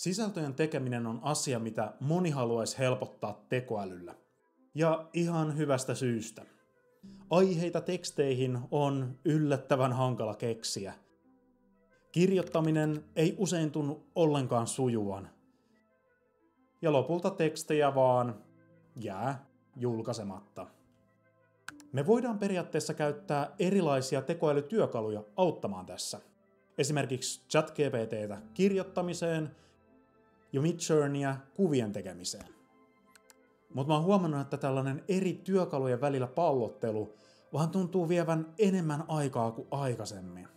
Sisältöjen tekeminen on asia, mitä moni haluaisi helpottaa tekoälyllä. Ja ihan hyvästä syystä. Aiheita teksteihin on yllättävän hankala keksiä. Kirjoittaminen ei usein tunnu ollenkaan sujuvan. Ja lopulta tekstejä vaan jää julkaisematta. Me voidaan periaatteessa käyttää erilaisia tekoälytyökaluja auttamaan tässä. Esimerkiksi ChatGPT:tä kirjoittamiseen ja Midjourneyä kuvien tekemiseen. Mutta mä oon huomannut, että tällainen eri työkalujen välillä pallottelu vaan tuntuu vievän enemmän aikaa kuin aikaisemmin.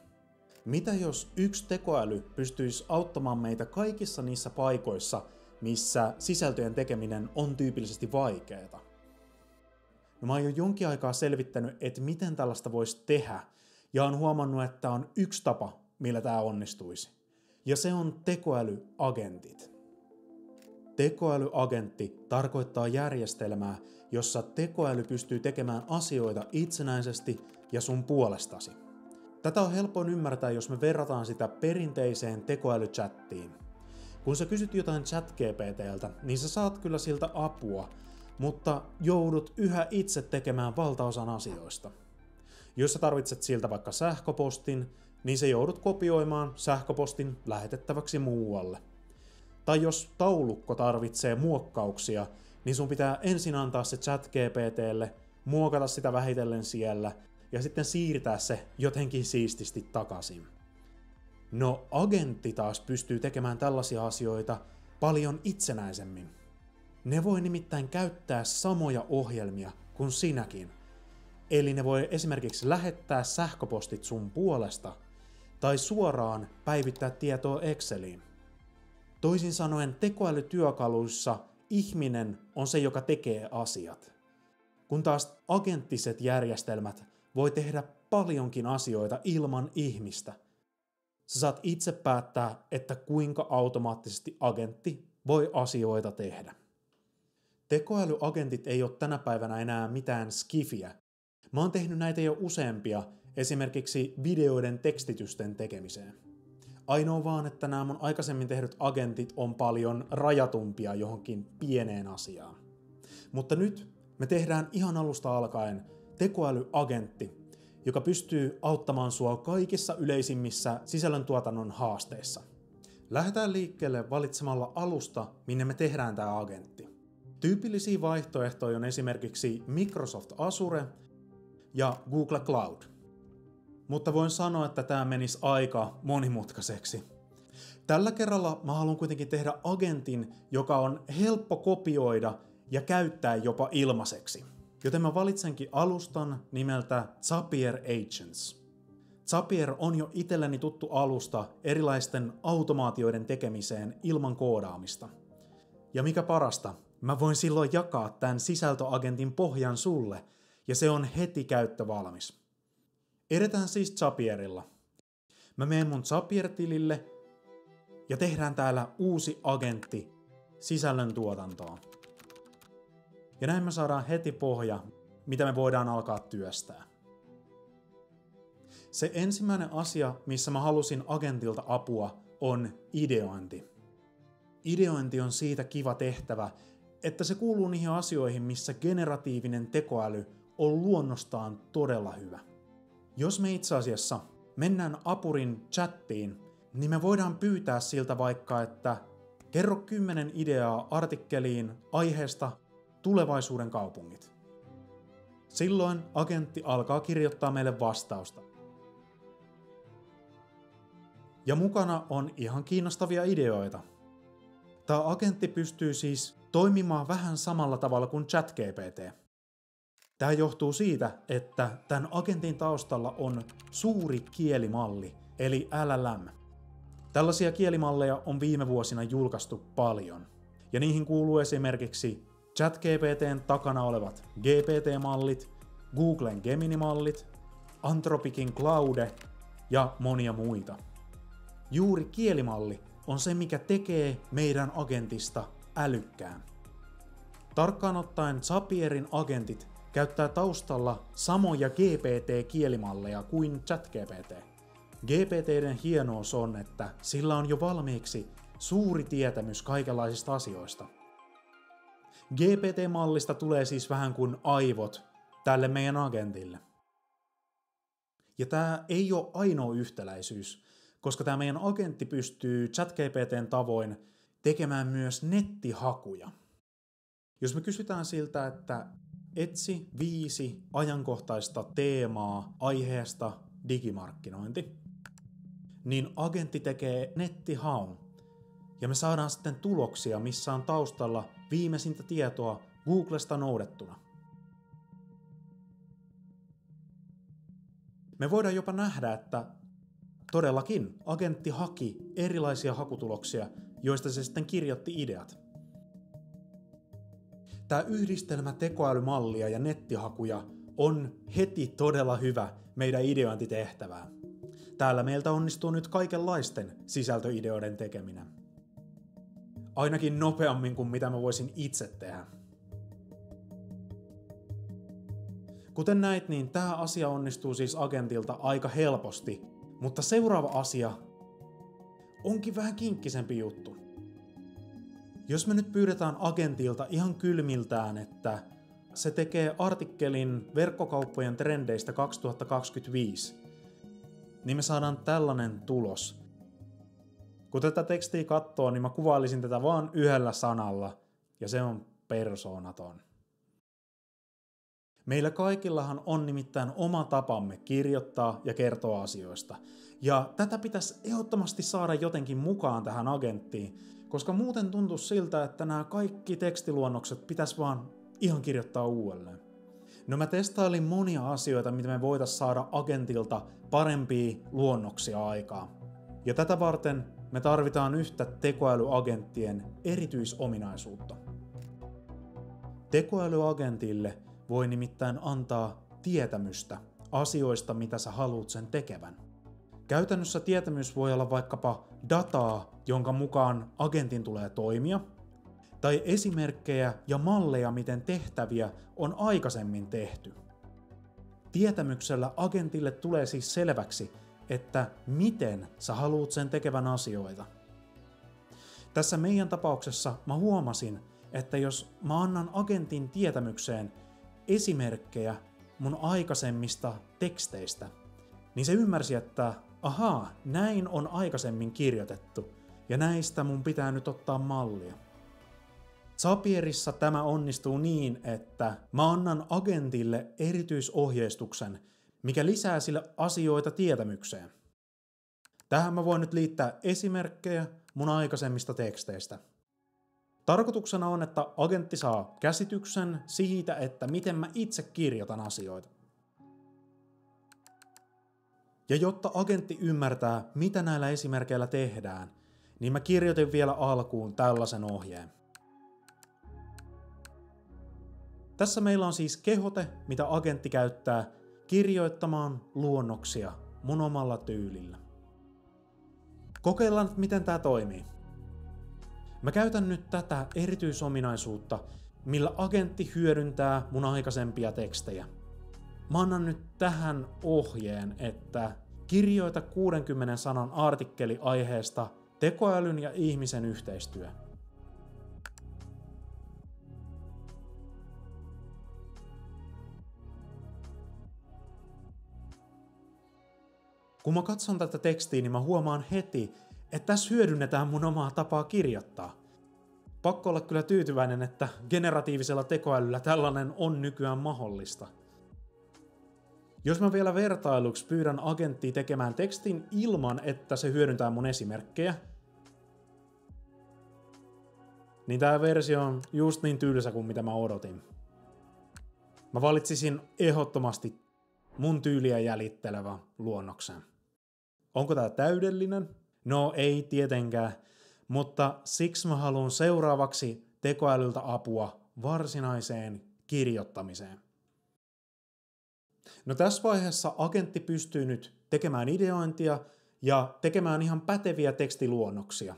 Mitä jos yksi tekoäly pystyisi auttamaan meitä kaikissa niissä paikoissa, missä sisältöjen tekeminen on tyypillisesti vaikeaa? No mä oon jo jonkin aikaa selvittänyt, että miten tällaista voisi tehdä, ja oon huomannut, että on yksi tapa, millä tämä onnistuisi. Ja se on tekoälyagentit. Tekoälyagentti tarkoittaa järjestelmää, jossa tekoäly pystyy tekemään asioita itsenäisesti ja sun puolestasi. Tätä on helpoin ymmärtää, jos me verrataan sitä perinteiseen tekoälychattiin. Kun sä kysyt jotain ChatGPT:ltä, niin sä saat kyllä siltä apua, mutta joudut yhä itse tekemään valtaosan asioista. Jos sä tarvitset siltä vaikka sähköpostin, niin sä joudut kopioimaan sähköpostin lähetettäväksi muualle. Tai jos taulukko tarvitsee muokkauksia, niin sun pitää ensin antaa se ChatGPT:lle, muokata sitä vähitellen siellä ja sitten siirtää se jotenkin siististi takaisin. No agentti taas pystyy tekemään tällaisia asioita paljon itsenäisemmin. Ne voi nimittäin käyttää samoja ohjelmia kuin sinäkin. Eli ne voi esimerkiksi lähettää sähköpostit sun puolesta tai suoraan päivittää tietoa Exceliin. Toisin sanoen tekoälytyökaluissa ihminen on se, joka tekee asiat. Kun taas agenttiset järjestelmät voi tehdä paljonkin asioita ilman ihmistä. Sä saat itse päättää, että kuinka automaattisesti agentti voi asioita tehdä. Tekoälyagentit ei ole tänä päivänä enää mitään skifiä. Mä oon tehnyt näitä jo useampia, esimerkiksi videoiden tekstitysten tekemiseen. Ainoa vaan, että nämä mun aikaisemmin tehdyt agentit on paljon rajatumpia johonkin pieneen asiaan. Mutta nyt me tehdään ihan alusta alkaen tekoälyagentti, joka pystyy auttamaan sua kaikissa yleisimmissä sisällöntuotannon haasteissa. Lähdetään liikkeelle valitsemalla alusta, minne me tehdään tämä agentti. Tyypillisiä vaihtoehtoja on esimerkiksi Microsoft Azure ja Google Cloud. Mutta voin sanoa, että tämä menisi aika monimutkaiseksi. Tällä kerralla mä haluan kuitenkin tehdä agentin, joka on helppo kopioida ja käyttää jopa ilmaiseksi. Joten mä valitsenkin alustan nimeltä Zapier Agents. Zapier on jo itselleni tuttu alusta erilaisten automaatioiden tekemiseen ilman koodaamista. Ja mikä parasta, mä voin silloin jakaa tämän sisältöagentin pohjan sulle, ja se on heti käyttövalmis. Edetään siis Zapierilla. Mä menen mun Zapier-tilille ja tehdään täällä uusi agentti sisällöntuotantoon. Ja näin me saadaan heti pohja, mitä me voidaan alkaa työstää. Se ensimmäinen asia, missä mä halusin agentilta apua, on ideointi. Ideointi on siitä kiva tehtävä, että se kuuluu niihin asioihin, missä generatiivinen tekoäly on luonnostaan todella hyvä. Jos me itse asiassa mennään apurin chattiin, niin me voidaan pyytää siltä vaikka, että kerro 10 ideaa artikkeliin aiheesta tulevaisuuden kaupungit. Silloin agentti alkaa kirjoittaa meille vastausta. Ja mukana on ihan kiinnostavia ideoita. Tämä agentti pystyy siis toimimaan vähän samalla tavalla kuin ChatGPT. Tämä johtuu siitä, että tämän agentin taustalla on suuri kielimalli, eli LLM. Tällaisia kielimalleja on viime vuosina julkaistu paljon, ja niihin kuuluu esimerkiksi ChatGPT:n takana olevat GPT-mallit, Googlen Gemini-mallit, Anthropicin Claude ja monia muita. Juuri kielimalli on se, mikä tekee meidän agentista älykkään. Tarkkaan ottaen Zapierin agentit käyttää taustalla samoja GPT-kielimalleja kuin ChatGPT. GPT:den hienous on, että sillä on jo valmiiksi suuri tietämys kaikenlaisista asioista. GPT-mallista tulee siis vähän kuin aivot tälle meidän agentille. Ja tämä ei ole ainoa yhtäläisyys, koska tämä meidän agentti pystyy ChatGPT:n tavoin tekemään myös nettihakuja. Jos me kysytään siltä, että etsi 5 ajankohtaista teemaa aiheesta digimarkkinointi, niin agentti tekee nettihaun. Ja me saadaan sitten tuloksia, missä on taustalla viimeisintä tietoa Googlesta noudettuna. Me voidaan jopa nähdä, että todellakin agentti haki erilaisia hakutuloksia, joista se sitten kirjoitti ideat. Tämä yhdistelmä tekoälymallia ja nettihakuja on heti todella hyvä meidän ideointitehtävään. Täällä meiltä onnistuu nyt kaikenlaisten sisältöideoiden tekeminen. Ainakin nopeammin kuin mitä mä voisin itse tehdä. Kuten näit, niin tämä asia onnistuu siis agentilta aika helposti, mutta seuraava asia onkin vähän kinkkisempi juttu. Jos me nyt pyydetään agentilta ihan kylmiltään, että se tekee artikkelin verkkokauppojen trendeistä 2025, niin me saadaan tällainen tulos. Kun tätä tekstiä katsoo, niin mä kuvailisin tätä vaan yhdellä sanalla, ja se on persoonaton. Meillä kaikillahan on nimittäin oma tapamme kirjoittaa ja kertoa asioista. Ja tätä pitäisi ehdottomasti saada jotenkin mukaan tähän agenttiin, koska muuten tuntuu siltä, että nämä kaikki tekstiluonnokset pitäisi vaan ihan kirjoittaa uudelleen. No mä testailin monia asioita, mitä me voitaisiin saada agentilta parempia luonnoksia aikaan. Ja tätä varten me tarvitaan yhtä tekoälyagenttien erityisominaisuutta. Tekoälyagentille voi nimittäin antaa tietämystä asioista, mitä sä haluat sen tekevän. Käytännössä tietämys voi olla vaikkapa dataa, jonka mukaan agentin tulee toimia, tai esimerkkejä ja malleja, miten tehtäviä on aikaisemmin tehty. Tietämyksellä agentille tulee siis selväksi, että miten sä haluat sen tekevän asioita. Tässä meidän tapauksessa mä huomasin, että jos mä annan agentin tietämykseen esimerkkejä mun aikaisemmista teksteistä, niin se ymmärsi, että ahaa, näin on aikaisemmin kirjoitettu, ja näistä mun pitää nyt ottaa mallia. Zapierissa tämä onnistuu niin, että mä annan agentille erityisohjeistuksen, mikä lisää sille asioita tietämykseen. Tähän mä voin nyt liittää esimerkkejä mun aikaisemmista teksteistä. Tarkoituksena on, että agentti saa käsityksen siitä, että miten mä itse kirjoitan asioita. Ja jotta agentti ymmärtää, mitä näillä esimerkkeillä tehdään, niin mä kirjoitin vielä alkuun tällaisen ohjeen. Tässä meillä on siis kehote, mitä agentti käyttää kirjoittamaan luonnoksia mun omalla tyylillä. Kokeillaan, miten tää toimii. Mä käytän nyt tätä erityisominaisuutta, millä agentti hyödyntää mun aikaisempia tekstejä. Mä annan nyt tähän ohjeen, että kirjoita 60 sanan artikkeli aiheesta tekoälyn ja ihmisen yhteistyö. Kun mä katson tätä tekstiä, niin mä huomaan heti, että tässä hyödynnetään mun omaa tapaa kirjoittaa. Pakko olla kyllä tyytyväinen, että generatiivisella tekoälyllä tällainen on nykyään mahdollista. Jos mä vielä vertailuksi pyydän agenttia tekemään tekstin ilman, että se hyödyntää mun esimerkkejä, niin tää versio on just niin tylsä kuin mitä mä odotin. Mä valitsisin ehdottomasti mun tyyliä jäljittelevä luonnoksen. Onko tää täydellinen? No ei tietenkään, mutta siksi mä haluan seuraavaksi tekoälyltä apua varsinaiseen kirjoittamiseen. No tässä vaiheessa agentti pystyy nyt tekemään ideointia ja tekemään ihan päteviä tekstiluonnoksia.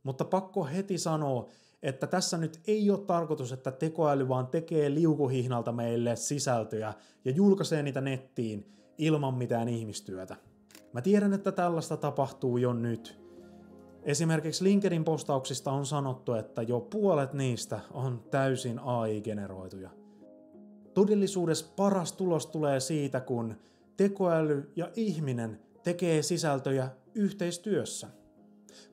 Mutta pakko heti sanoa, että tässä nyt ei ole tarkoitus, että tekoäly vaan tekee liukuhihnalta meille sisältöjä ja julkaisee niitä nettiin ilman mitään ihmistyötä. Mä tiedän, että tällaista tapahtuu jo nyt. Esimerkiksi LinkedIn-postauksista on sanottu, että jo puolet niistä on täysin AI-generoituja. Todellisuudessa paras tulos tulee siitä, kun tekoäly ja ihminen tekee sisältöjä yhteistyössä.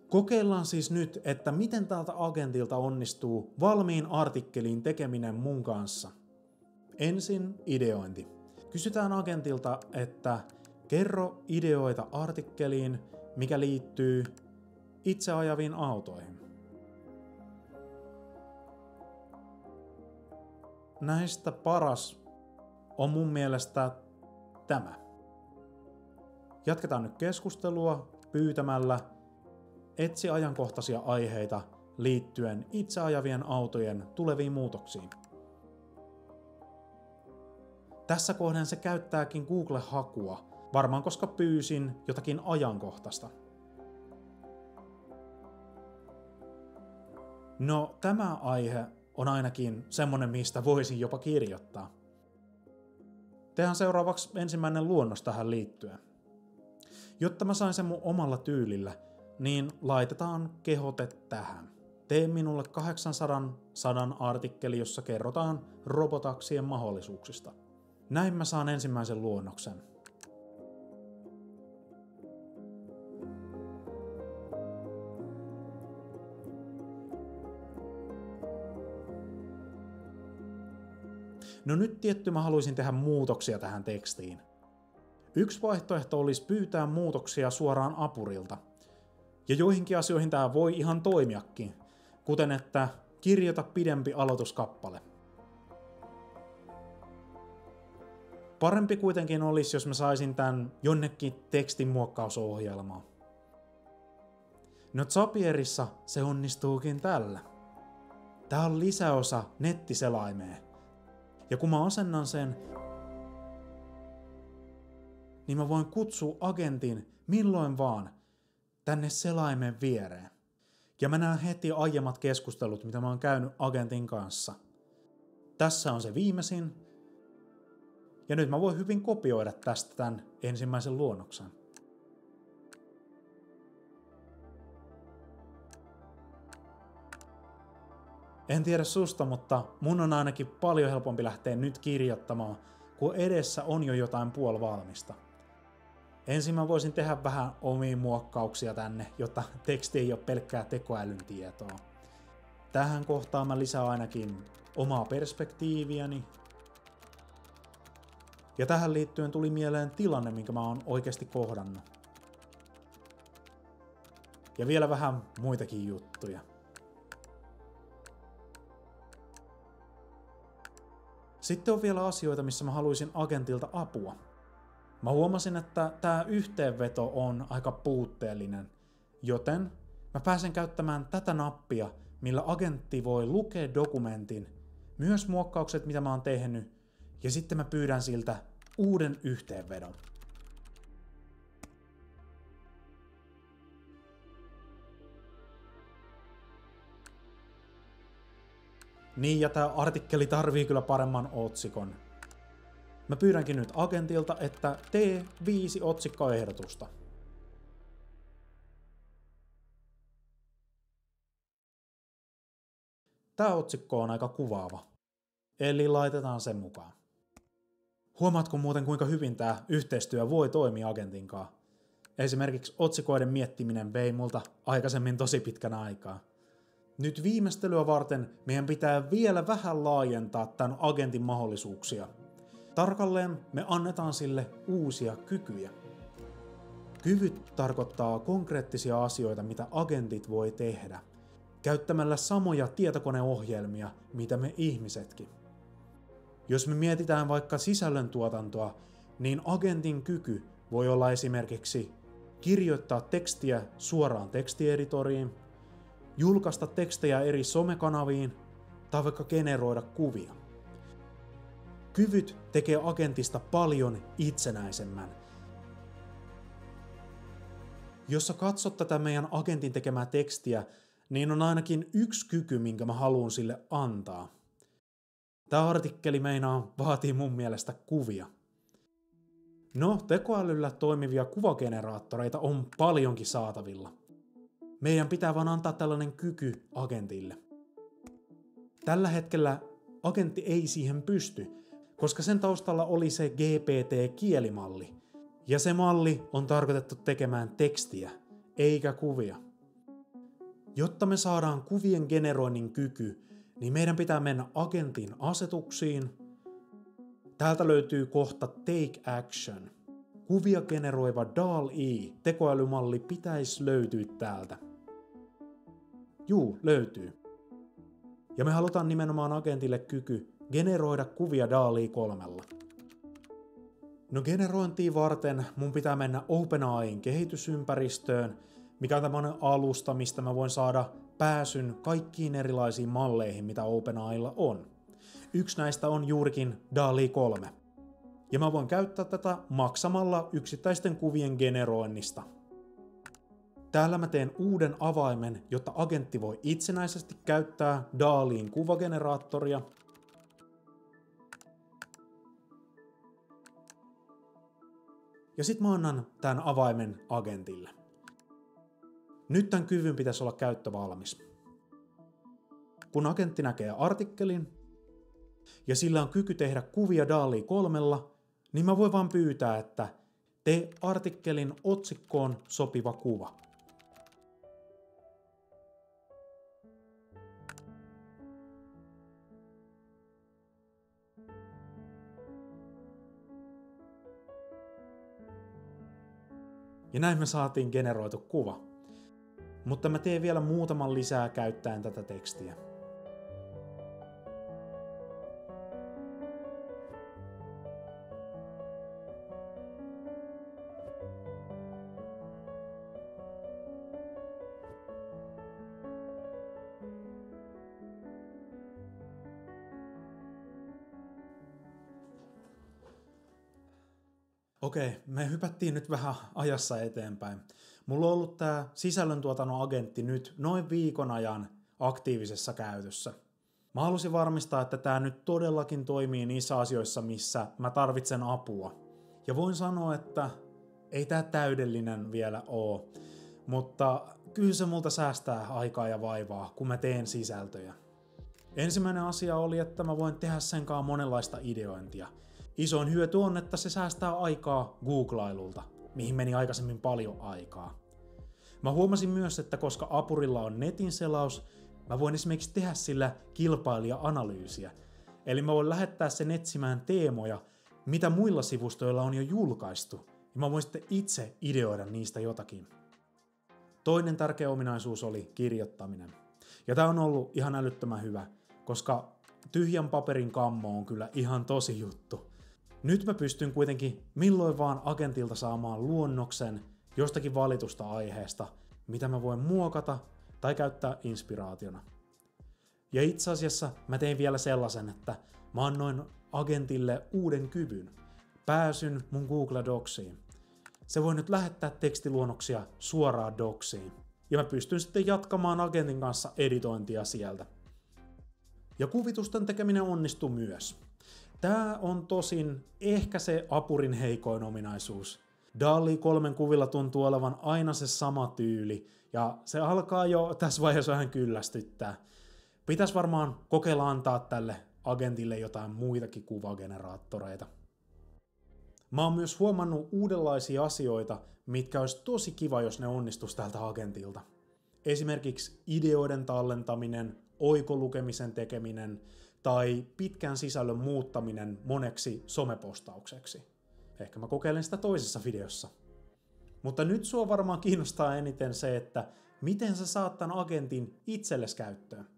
Kokeillaan siis nyt, että miten tältä agentilta onnistuu valmiin artikkelin tekeminen mun kanssa. Ensin ideointi. Kysytään agentilta, että kerro ideoita artikkeliin, mikä liittyy itse ajaviin autoihin. Näistä paras on mun mielestä tämä. Jatketaan nyt keskustelua pyytämällä etsi ajankohtaisia aiheita liittyen itse ajavien autojen tuleviin muutoksiin. Tässä kohden se käyttääkin Google-hakua, varmaan koska pyysin jotakin ajankohtaista. No, tämä aihe on ainakin semmonen, mistä voisin jopa kirjoittaa. Tehdään seuraavaksi ensimmäinen luonnos tähän liittyen. Jotta mä sain sen mun omalla tyylillä, niin laitetaan kehote tähän. Tee minulle 800 sadan artikkeli, jossa kerrotaan robotaksien mahdollisuuksista. Näin mä saan ensimmäisen luonnoksen. No nyt tietty mä haluaisin tehdä muutoksia tähän tekstiin. Yksi vaihtoehto olisi pyytää muutoksia suoraan apurilta. Ja joihinkin asioihin tää voi ihan toimiakin, kuten että kirjoita pidempi aloituskappale. Parempi kuitenkin olisi, jos mä saisin tän jonnekin tekstinmuokkausohjelmaan. No Zapierissa se onnistuukin tällä. Tää on lisäosa nettiselaimeen. Ja kun mä asennan sen, niin mä voin kutsua agentin milloin vaan tänne selaimen viereen. Ja mä näen heti aiemmat keskustelut, mitä mä oon käynyt agentin kanssa. Tässä on se viimeisin. Ja nyt mä voin hyvin kopioida tästä tämän ensimmäisen luonnoksen. En tiedä susta, mutta mun on ainakin paljon helpompi lähteä nyt kirjoittamaan, kun edessä on jo jotain puolivalmista. Ensin mä voisin tehdä vähän omia muokkauksia tänne, jotta teksti ei ole pelkkää tekoälyn tietoa. Tähän kohtaan mä lisään ainakin omaa perspektiiviäni. Ja tähän liittyen tuli mieleen tilanne, minkä mä oon oikeasti kohdannut. Ja vielä vähän muitakin juttuja. Sitten on vielä asioita, missä mä haluaisin agentilta apua. Mä huomasin, että tää yhteenveto on aika puutteellinen, joten mä pääsen käyttämään tätä nappia, millä agentti voi lukea dokumentin, myös muokkaukset, mitä mä oon tehnyt, ja sitten mä pyydän siltä uuden yhteenvedon. Niin, ja tää artikkeli tarvii kyllä paremman otsikon. Mä pyydänkin nyt agentilta, että tee 5 otsikkoehdotusta. Tää otsikko on aika kuvaava, eli laitetaan sen mukaan. Huomaatko muuten, kuinka hyvin tää yhteistyö voi toimia agentin kanssa? Esimerkiksi otsikoiden miettiminen vei multa aikaisemmin tosi pitkän aikaa. Nyt viimeistelyä varten meidän pitää vielä vähän laajentaa tämän agentin mahdollisuuksia. Tarkalleen me annetaan sille uusia kykyjä. Kyvyt tarkoittaa konkreettisia asioita, mitä agentit voi tehdä, käyttämällä samoja tietokoneohjelmia, mitä me ihmisetkin. Jos me mietitään vaikka sisällöntuotantoa, niin agentin kyky voi olla esimerkiksi kirjoittaa tekstiä suoraan tekstieditoriin, julkaista tekstejä eri somekanaviin tai vaikka generoida kuvia. Kyvyt tekee agentista paljon itsenäisemmän. Jos sä katsot tätä meidän agentin tekemää tekstiä, niin on ainakin yksi kyky, minkä mä haluan sille antaa. Tää artikkeli vaatii mun mielestä kuvia. No, tekoälyllä toimivia kuvageneraattoreita on paljonkin saatavilla. Meidän pitää vaan antaa tällainen kyky agentille. Tällä hetkellä agentti ei siihen pysty, koska sen taustalla oli se GPT-kielimalli. Ja se malli on tarkoitettu tekemään tekstiä, eikä kuvia. Jotta me saadaan kuvien generoinnin kyky, niin meidän pitää mennä agentin asetuksiin. Täältä löytyy kohta Take Action. Kuvia generoiva DALL-E tekoälymalli pitäisi löytyä täältä. Juu, löytyy. Ja me halutaan nimenomaan agentille kyky generoida kuvia DALL-E 3. No generointiin varten mun pitää mennä OpenAI:n kehitysympäristöön, mikä on tämmönen alusta, mistä mä voin saada pääsyn kaikkiin erilaisiin malleihin, mitä OpenAIlla on. Yksi näistä on juurikin DALL-E 3. Ja mä voin käyttää tätä maksamalla yksittäisten kuvien generoinnista. Täällä mä teen uuden avaimen, jotta agentti voi itsenäisesti käyttää DALL-En kuvageneraattoria. Ja sit mä annan tämän avaimen agentille. Nyt tämän kyvyn pitäisi olla käyttövalmis. Kun agentti näkee artikkelin, ja sillä on kyky tehdä kuvia DALL-E 3, niin mä voin vaan pyytää, että tee artikkelin otsikkoon sopiva kuva. Ja näin me saatiin generoitu kuva. Mutta mä teen vielä muutaman lisää käyttäen tätä tekstiä. Okei, me hypättiin nyt vähän ajassa eteenpäin. Mulla on ollut tää sisällöntuotannon agentti nyt noin viikon ajan aktiivisessa käytössä. Mä halusin varmistaa, että tää nyt todellakin toimii niissä asioissa, missä mä tarvitsen apua. Ja voin sanoa, että ei tää täydellinen vielä oo, mutta kyllä se multa säästää aikaa ja vaivaa, kun mä teen sisältöjä. Ensimmäinen asia oli, että mä voin tehdä senkaan monenlaista ideointia. Isoin hyöty on, että se säästää aikaa googlailulta, mihin meni aikaisemmin paljon aikaa. Mä huomasin myös, että koska apurilla on netin selaus, mä voin esimerkiksi tehdä sillä kilpailija-analyysiä. Eli mä voin lähettää sen etsimään teemoja, mitä muilla sivustoilla on jo julkaistu, ja mä voin sitten itse ideoida niistä jotakin. Toinen tärkeä ominaisuus oli kirjoittaminen. Ja tää on ollut ihan älyttömän hyvä, koska tyhjän paperin kammo on kyllä ihan tosi juttu. Nyt mä pystyn kuitenkin milloin vaan agentilta saamaan luonnoksen jostakin valitusta aiheesta, mitä mä voin muokata tai käyttää inspiraationa. Ja itse asiassa mä tein vielä sellaisen, että mä annoin agentille uuden kyvyn, pääsyn mun Google Docsiin. Se voi nyt lähettää tekstiluonnoksia suoraan Docsiin. Ja mä pystyn sitten jatkamaan agentin kanssa editointia sieltä. Ja kuvitusten tekeminen onnistuu myös. Tää on tosin ehkä se apurin heikoin ominaisuus. DALL-E 3 kuvilla tuntuu olevan aina se sama tyyli, ja se alkaa jo tässä vaiheessa vähän kyllästyttää. Pitäisi varmaan kokeilla antaa tälle agentille jotain muitakin kuvageneraattoreita. Mä oon myös huomannut uudenlaisia asioita, mitkä olisi tosi kiva, jos ne onnistuisi tältä agentilta. Esimerkiksi ideoiden tallentaminen, oikolukemisen tekeminen tai pitkän sisällön muuttaminen moneksi somepostaukseksi. Ehkä mä kokeilen sitä toisessa videossa. Mutta nyt sua varmaan kiinnostaa eniten se, että miten sä saat tämän agentin itsellesi käyttöön.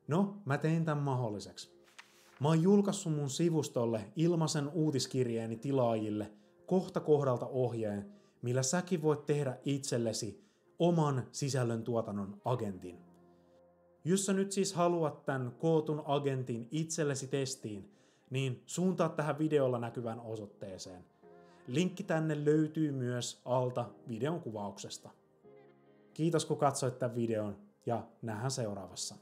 No, mä tein tämän mahdolliseksi. Mä oon julkaissut mun sivustolle ilmaisen uutiskirjeeni tilaajille kohta kohdalta ohjeen, millä säkin voit tehdä itsellesi oman sisällön tuotannon agentin. Jos sä nyt siis haluat tämän kootun agentin itsellesi testiin, niin suuntaa tähän videolla näkyvään osoitteeseen. Linkki tänne löytyy myös alta videon kuvauksesta. Kiitos kun katsoit tämän videon ja nähdään seuraavassa.